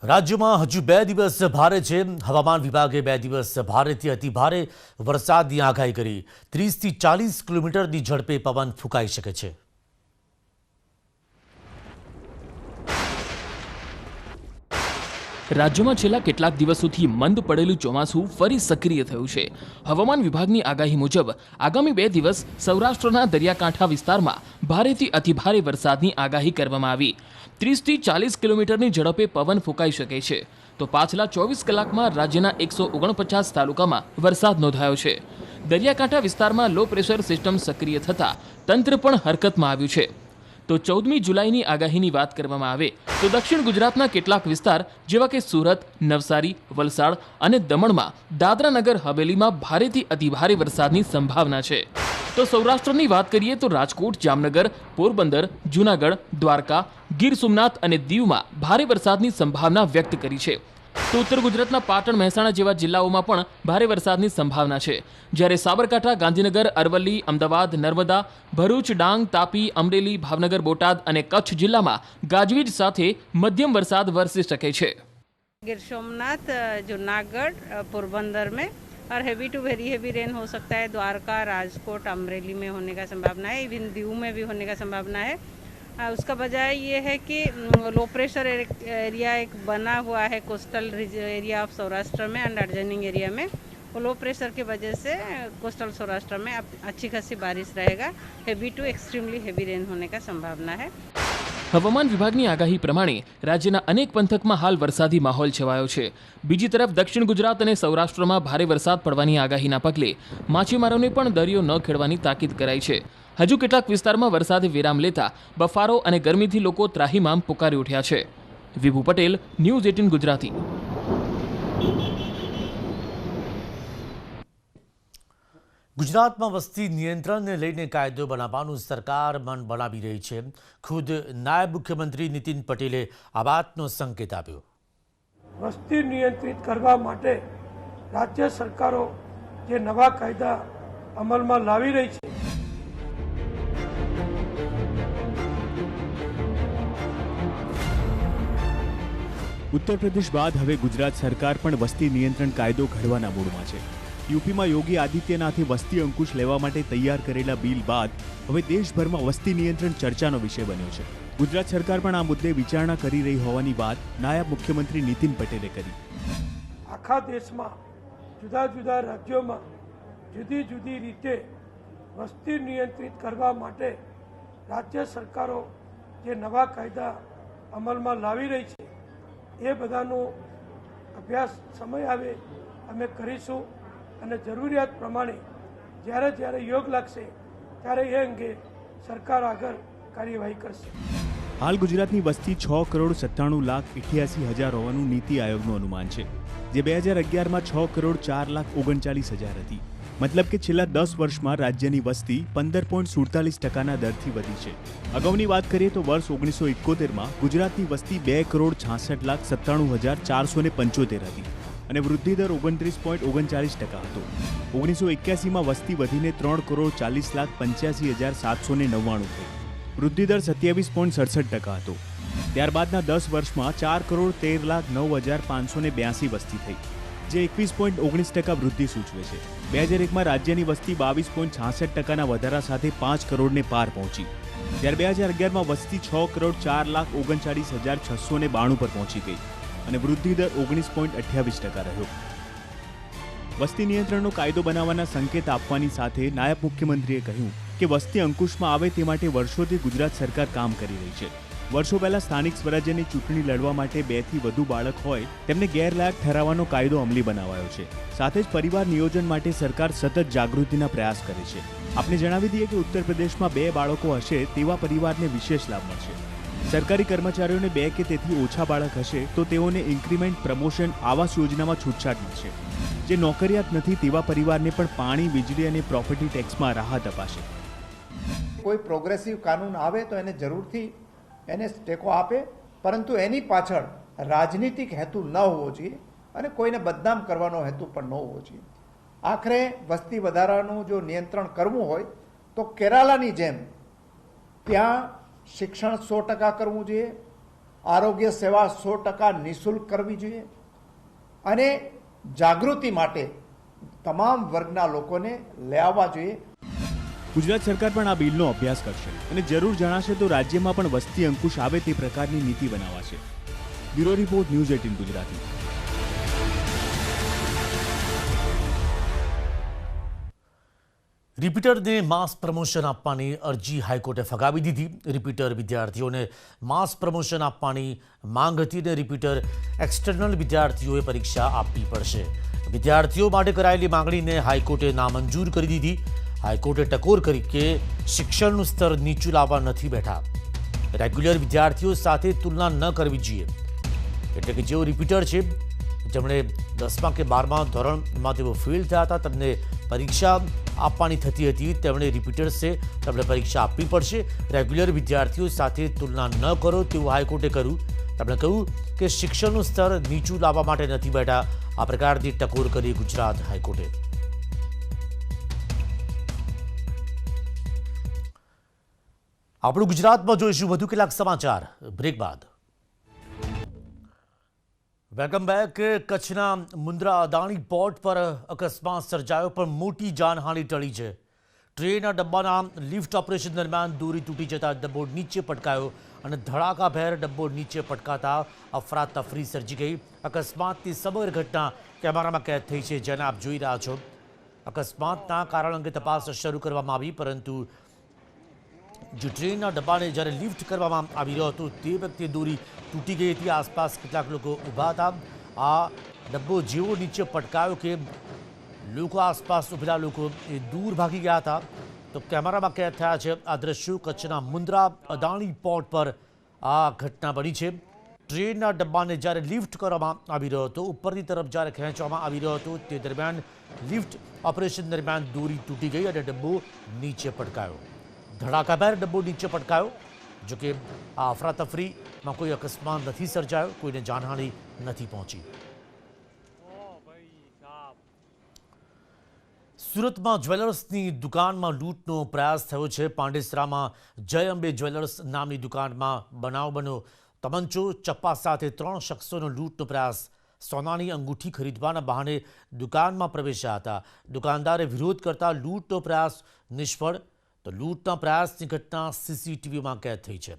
રાજ્યમાં હજુ 2 દિવસ ભારે છે। હવામાન વિભાગે 2 દિવસ ભારેથી અતિભારે વરસાદની આગાહી કરી। 30 થી 40 કિલોમીટરની ઝડપે પવન ફૂંકાઈ શકે છે। રાજ્યમાં છેલ્લા કેટલાક દિવસોથી મંદ પડેલું ચોમાસું ફરી સક્રિય થયું છે। હવામાન વિભાગની આગાહી મુજબ આગામી 2 દિવસ સૌરાષ્ટ્રના દરિયાકાંઠા વિસ્તારમાં ભારેથી અતિભારે વરસાદની આગાહી કરવામાં આવી। 30 થી 40 કિલોમીટરની ઝડપે પવન ફૂંકાઈ શકે છે। તો પાછલા 24 કલાકમાં રાજ્યના 149 તાલુકામાં વરસાદ નોંધાયો છે। દરિયાકાંઠા વિસ્તારમાં લો પ્રેશર સિસ્ટમ સક્રિય થતાં તંત્ર પણ હરકતમાં આવ્યું છે। તો 14મી જુલાઈની આગાહીની વાત કરવામાં આવે તો દક્ષિણ ગુજરાતના કેટલાક વિસ્તાર જેવા કે સુરત, નવસારી, વલસાડ અને દમણમાં દાદરાનગર હવેલીમાં ભારેથી અતિભારે વરસાદની સંભાવના છે। તો સૌરાષ્ટ્રની વાત કરીએ તો રાજકોટ, જામનગર, પોરબંદર, જૂનાગઢ, દ્વારકા, ગીર સોમનાથ અને દીવમાં ભારે વરસાદની સંભાવના વ્યક્ત કરી છે। તો ઉત્તર ગુજરાતના પાટણ, મહેસાણા જેવા જિલ્લાઓમાં પણ ભારે વરસાદની સંભાવના છે। જ્યારે સાબરકાંઠા, ગાંધીનગર, અરવલ્લી, અમદાવાદ, નર્મદા, ભરૂચ, ડાંગ, તાપી, અમરેલી, ભાવનગર, બોટાદ અને કચ્છ જિલ્લામાં ગાજવીજ સાથે મધ્યમ વરસાદ વરસી શકે છે। गिर सोमनाथ, जूनागढ़, पोरबंदर में और heavy to very heavy rain हो सकता है। द्वारका, राजकोट, अमरेली में होने का संभावना है। इवन दीव में भी होने का संभावना है। उसका बजाय ये है कि लो प्रेशर एरिया एक बना हुआ है कोस्टल एरिया ऑफ सौराष्ट्र में एंड एडजॉइनिंग एरिया में। वो लो प्रेशर की वजह से कोस्टल सौराष्ट्र में अच्छी खासी बारिश रहेगा। Heavy to extremely heavy rain होने का संभावना है। હવામાન વિભાગની આગાહી પ્રમાણે રાજ્યના અનેક પંથકમાં હાલ વરસાદી માહોલ છવાયો છે। બીજી તરફ દક્ષિણ ગુજરાત અને સૌરાષ્ટ્રમાં ભારે વરસાદ પડવાની આગાહીના પગલે માછીમારોને પણ દરિયો ન ખેડવાની તાકીદ કરાઈ છે। હજુ કેટલાક વિસ્તારમાં વરસાદે વિરામ લેતા બફારો અને ગરમીથી લોકો ત્રાહિમામ પુકારી ઉઠ્યા છે। વિભુ પટેલ, ન્યૂઝ 18 ગુજરાતી। ગુજરાતમાં વસ્તી નિયંત્રણને લઈને કાયદો બનાવવાનું સરકાર મન બનાવી રહી છે। ખુદ નાયબ મુખ્યમંત્રી નીતિન પટેલે આ વાતનો સંકેત આપ્યો। વસ્તી નિયંત્રિત કરવા માટે રાજ્ય સરકારો જે નવા કાયદા અમલમાં લાવી રહી છે ઉત્તર પ્રદેશ બાદ હવે ગુજરાત સરકાર પણ વસ્તી નિયંત્રણ કાયદો ઘડવાના મૂડમાં છે। યુપીમાં યોગી આદિત્યનાથે વસ્તી અંકુશ લેવા માટે તૈયાર કરેલા બિલ બાદ હવે દેશભરમાં વસ્તી નિયંત્રણ ચર્ચાનો વિષય બન્યો છે। ગુજરાત સરકાર પણ આ મુદ્દે વિચારણા કરી રહી હોવાની વાત નાયબ મુખ્યમંત્રી નીતિન પટેલે કરી। આખા દેશમાં જુદા જુદા રાજ્યોમાં જુદી જુદી રીતે વસ્તી નિયંત્રિત કરવા માટે રાજ્ય સરકારો જે નવા કાયદા અમલમાં લાવી રહી છે એ બધાનો અભ્યાસ સમય આવે અમે કરીશું અને જરૂરિયાત પ્રમાણે જ્યારે જ્યારે યોગ લાગશે ત્યારે એ અંગે સરકાર આગળ કાર્યવાહી કરશે। હાલ ગુજરાતની વસ્તી 6,97,88,000 હોવાનું નીતિ આયોગનું અનુમાન છે, જે 2011માં 6,04,39,000 હતી। મતલબ કે છેલ્લા 10 વર્ષમાં રાજ્યની વસ્તી 15.47% દરથી વધી છે। અગાઉની વાત કરીએ તો વર્ષ 1971માં ગુજરાતની વસ્તી 2,66,97,475 હતી અને વૃદ્ધિ દર 29.39% હતો। 1981માં વસ્તી વધીને 3,40,85,799 થઈ, વૃદ્ધિ દર 27.67% હતો। ત્યારબાદના 10 વર્ષમાં 4,13,09,582 વસ્તી થઈ, જે 21.19% વૃદ્ધિ સૂચવે છે। 2001માં રાજ્યની વસ્તી 22.66%ના વધારા સાથે 5 કરોડને પાર પહોંચી, જ્યારે 2011માં વસ્તી 6,04,39,692 પર પહોંચી ગઈ અને વૃદ્ધિ દર 19.28% રહ્યો। વસ્તી નિયંત્રણનો કાયદો બનાવવાના સંકેત આપવાની સાથે નાયબ મુખ્યમંત્રીએ કહ્યું કે વસ્તી અંકુશમાં આવે તે માટે વર્ષોથી ગુજરાત સરકાર કામ કરી રહી છે। વર્ષો પહેલા સ્થાનિક સ્વરાજ્યની ચૂંટણી લડવા માટે 2 થી વધુ બાળક હોય તેમને ગેરલાયક ઠરાવવાનો કાયદો અમલી બનાવાયો છે। સાથે જ પરિવાર નિયોજન માટે સરકાર સતત જાગૃતિના પ્રયાસ કરે છે। આપને જણાવી દઈએ કે ઉત્તર પ્રદેશમાં 2 બાળકો હશે તેવા પરિવારને વિશેષ લાભ મળશે। સરકારી કર્મચારીઓને 2 કે તેથી ઓછા બાળક હશે તો તેઓને ઇન્ક્રીમેન્ટ, પ્રમોશન, આવાસ યોજનામાં છૂટછાટ મળશે। જે નોકરિયાત નથી તેવા પરિવારને પણ પાણી, વીજળી અને પ્રોપર્ટી ટેક્સમાં રાહત અપાશે। કોઈ પ્રોગ્રેસિવ કાનૂન આવે તો એને જરૂરથી એને ટેકો આપે, પરંતુ એની પાછળ રાજનીતિક હેતુ ન હોવો જોઈએ અને કોઈને બદનામ કરવાનો હેતુ પણ ન હોવો જોઈએ। આખરે વસ્તી વધારાનું જો નિયંત્રણ કરવું હોય તો કેરાલાની જેમ ત્યાં શિક્ષણ 100% કરવું જોઈએ, આરોગ્ય સેવા 100% નિઃશુલ્ક કરવી જોઈએ અને જાગૃતિ માટે તમામ વર્ગના લોકોને લઈ આવવા જોઈએ. ગુજરાત સરકાર પણ આ બિલનો અભ્યાસ કરશે અને જરૂર જણાશે તો રાજ્યમાં પણ વસ્તી અંકુશ આવે તે પ્રકારની નીતિ બનાવાશે. બ્યુરો રિપોર્ટ, ન્યૂઝ 18 ગુજરાતી. રિપીટરને માસ પ્રમોશન આપવાની અરજી હાઈકોર્ટે ફગાવી દીધી. રિપીટર વિદ્યાર્થીઓને માસ પ્રમોશન આપવાની માંગ હતી અને રિપીટર એક્સટર્નલ વિદ્યાર્થીઓએ પરીક્ષા આપવી પડશે. વિદ્યાર્થીઓ માટે કરાયેલી માંગણીને હાઈકોર્ટે નામંજૂર કરી દીધી. હાઈકોર્ટે ટકોર કરી કે શિક્ષણનું સ્તર નીચું લાવવા નથી બેઠા. રેગ્યુલર વિદ્યાર્થીઓ સાથે તુલના ન કરવી જોઈએ. એટલે કે જેઓ રિપીટર છે, જેમણે 10મા કે 12મા ધોરણમાં તેઓ ફેલ થયા હતા, તેમને પરીક્ષા આપવાની થતી હતી, તેમણે રિપીટર્સે તેમણે પરીક્ષા આપવી પડશે. રેગ્યુલર વિદ્યાર્થીઓ સાથે તુલના ન કરો તેવું હાઈકોર્ટે કહ્યું. તેમણે કહ્યું કે શિક્ષણનું સ્તર નીચું લાવવા માટે નથી બેઠા. આ પ્રકારની ટકોર કરી ગુજરાત હાઈકોર્ટે. આપણું ગુજરાતમાં જોઈશું વધુ કેટલાક સમાચાર બ્રેક બાદ. Welcome back. કચ્છના મુન્દ્રા અદાણી પોર્ટ પર અકસ્માત સર્જાયો પણ મોટી જાનહાનિ ટળી છે. ટ્રેનના ડબ્બાના લિફ્ટ ઓપરેશન દરમિયાન દોરી તૂટી જતા ડબ્બો નીચે પટકાયો અને ધડાકાભેર ડબ્બો નીચે પટકાતા અફરાતફરી સર્જી ગઈ. અકસ્માતની સમગ્ર ઘટના કેમેરામાં કેદ થઈ છે, જેને આપ જોઈ રહ્યા છો. અકસ્માતના કારણ અંગે તપાસ શરૂ કરવામાં આવી, પરંતુ જે ટ્રેનના ડબ્બાને જ્યારે લિફ્ટ કરવામાં આવી રહ્યો હતો તે વખતે દોરી તૂટી ગઈ હતી. આસપાસ કેટલાક લોકો ઊભા હતા. આ ડબ્બો જેવો નીચે પટકાયો કે લોકો આસપાસ ઊભેલા લોકો એ દૂર ભાગી ગયા હતા. તો કેમેરામાં કેદ થયા છે આ દ્રશ્યો. કચ્છના મુન્દ્રા અદાણી પોર્ટ પર આ ઘટના બની છે. ટ્રેનના ડબ્બાને જ્યારે લિફ્ટ કરવામાં આવી રહ્યો હતો, ઉપરની તરફ જ્યારે ખેંચવામાં આવી રહ્યો હતો, તે દરમિયાન લિફ્ટ ઓપરેશન દરમિયાન દોરી તૂટી ગઈ અને ડબ્બો નીચે પટકાયો. ધડાકાભેર ડબ્બો નીચે પટકાયો. જોકે આ અફરાતફરીમાં કોઈ અકસ્માત નથી સર્જાયો, કોઈને જાનહાનિ નથી પહોંચી. સુરતમાં જ્વેલર્સની દુકાનમાં લૂંટનો પ્રયાસ થયો છે. પાંડેસરામાં જય અંબે જ્વેલર્સ નામની દુકાનમાં બનાવ બન્યો. તમંચો, ચપ્પા સાથે 3 શખ્સોનો લૂંટનો પ્રયાસ. સોનાની અંગૂઠી ખરીદવાના બહાને દુકાનમાં પ્રવેશ્યા હતા. દુકાનદારે વિરોધ કરતા લૂંટનો પ્રયાસ નિષ્ફળ. તો લૂંટના પ્રયાસની ઘટના સીસીટીવીમાં કેદ થઈ છે.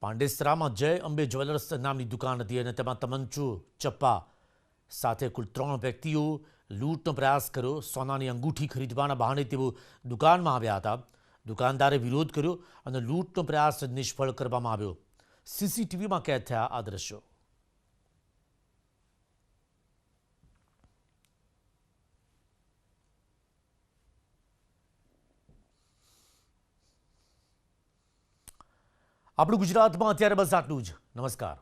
પાંડેસરામાં જય અંબે જ્વેલર્સ નામની દુકાન હતી અને તેમાં તમંચો, ચપ્પા સાથે કુલ 3 વ્યક્તિઓ લૂંટનો પ્રયાસ કર્યો. સોનાની અંગૂઠી ખરીદવાના બહાને તેઓ દુકાનમાં આવ્યા હતા. દુકાનદારે વિરોધ કર્યો અને લૂંટનો પ્રયાસ નિષ્ફળ કરવામાં આવ્યો. સીસીટીવીમાં કેદ થયા આ દ્રશ્યો. આપણું ગુજરાતમાં અત્યારે બસ આટલું જ. નમસ્કાર.